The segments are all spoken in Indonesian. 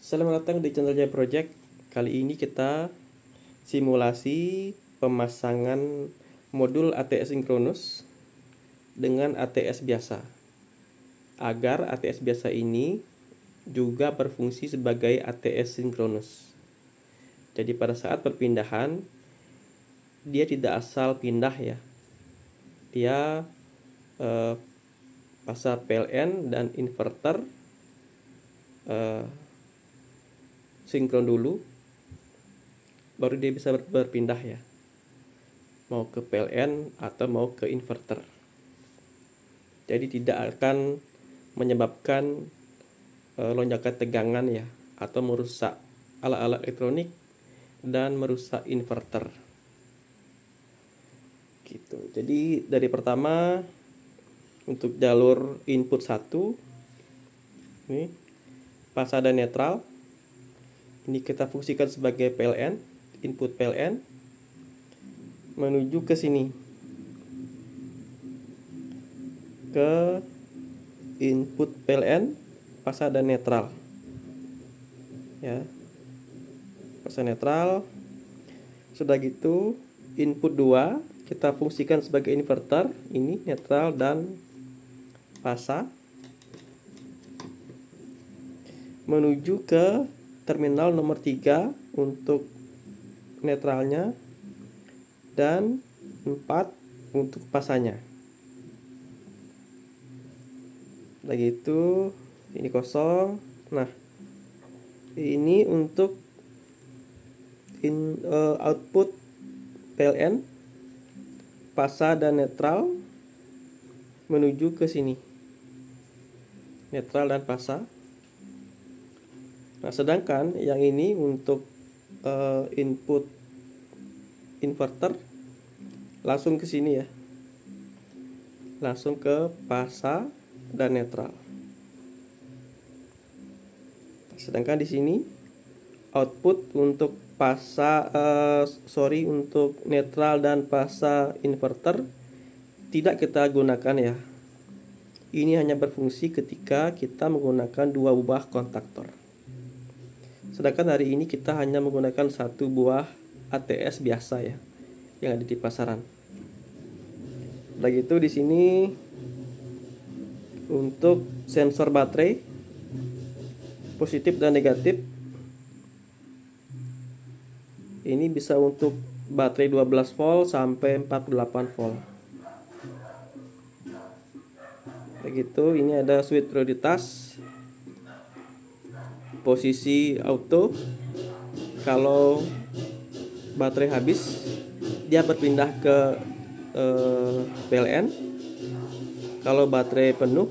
Selamat datang di channel Jaya Project. Kali ini kita simulasi pemasangan modul ATS sinkronus dengan ATS biasa, agar ATS biasa ini juga berfungsi sebagai ATS sinkronus. Jadi pada saat perpindahan dia tidak asal pindah ya, dia pasang PLN dan inverter sinkron dulu, baru dia bisa berpindah ya, mau ke PLN atau mau ke inverter. Jadi tidak akan menyebabkan lonjakan tegangan ya, atau merusak alat-alat elektronik dan merusak inverter gitu. Jadi dari pertama untuk jalur input 1 ini pasang dan netral, ini kita fungsikan sebagai PLN, input PLN menuju ke sini, ke input PLN pasang dan netral ya, pasang netral. Sudah gitu input 2 kita fungsikan sebagai inverter, ini netral dan pasang menuju ke terminal nomor 3 untuk netralnya dan 4 untuk pasanya. Lagi itu ini kosong. Nah, ini untuk output PLN pasang dan netral menuju ke sini, netral dan pasang. Nah, sedangkan yang ini untuk input inverter langsung ke sini ya, langsung ke pasang dan netral. Sedangkan di sini output untuk untuk netral dan pasang inverter tidak kita gunakan ya. Ini hanya berfungsi ketika kita menggunakan 2 buah kontaktor. Sedangkan hari ini kita hanya menggunakan 1 buah ATS biasa ya, yang ada di pasaran. Begitu di sini untuk sensor baterai positif dan negatif, ini bisa untuk baterai 12 volt sampai 48 volt. Begitu, ini ada switch prioritas, posisi auto. Kalau baterai habis dia berpindah ke PLN. Kalau baterai penuh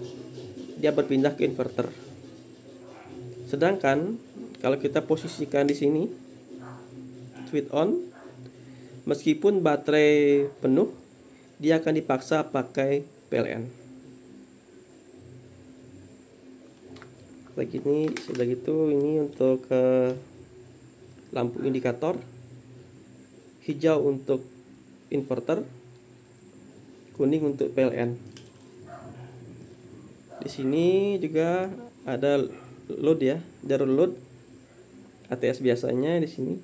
dia berpindah ke inverter. Sedangkan kalau kita posisikan di sini switch on, meskipun baterai penuh dia akan dipaksa pakai PLN. Begini, sudah gitu ini untuk lampu indikator, hijau untuk inverter, kuning untuk PLN. Di sini juga ada load ya, jalur load ATS biasanya di sini,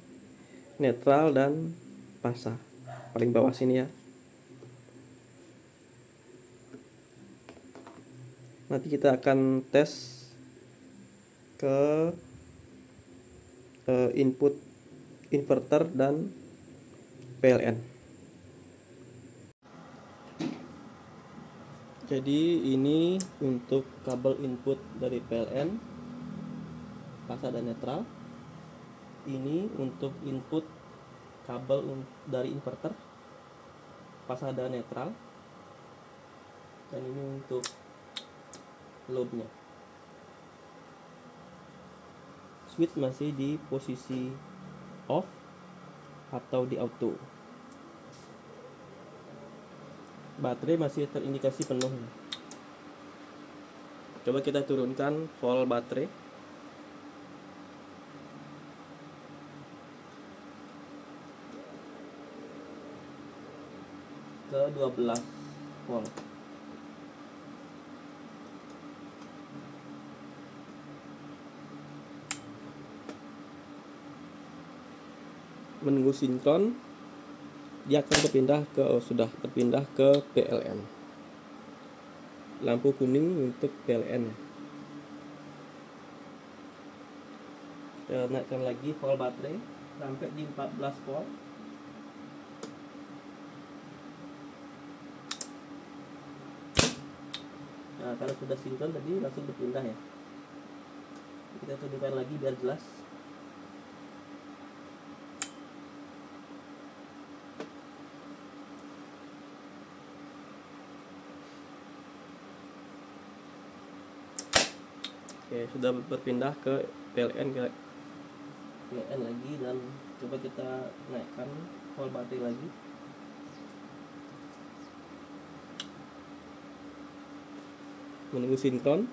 netral dan pasang paling bawah sini ya. Nanti kita akan tes ke input inverter dan PLN. Jadi ini untuk kabel input dari PLN pasang dan netral. Ini untuk input kabel dari inverter pasang dan netral. Dan ini untuk loadnya. Switch masih di posisi off atau di auto. Baterai masih terindikasi penuh. Coba kita turunkan volt baterai. Ke 12 volt. menunggu sinkron, dia akan sudah berpindah ke PLN. Lampu kuning untuk PLN. Kita naikkan lagi volt baterai sampai di 14 volt. Nah, kalau sudah sinkron tadi langsung berpindah ya. Kita hidupkan lagi biar jelas. Oke, sudah berpindah ke PLN lagi, dan coba kita naikkan volt baterai lagi. Menunggu sinkron,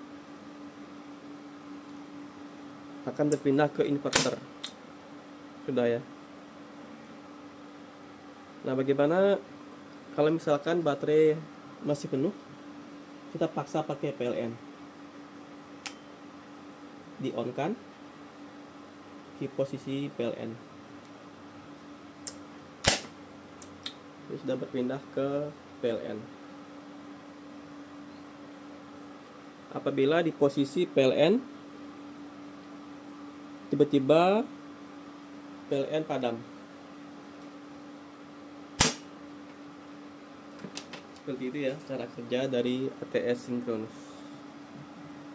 akan berpindah ke inverter. Sudah ya. Nah, bagaimana kalau misalkan baterai masih penuh, kita paksa pakai PLN. Di on kan di posisi PLN. Ini sudah berpindah ke PLN. Apabila di posisi PLN tiba-tiba PLN padam, seperti itu ya cara kerja dari ATS sinkronus.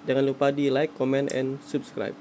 Jangan lupa di like, comment, and subscribe.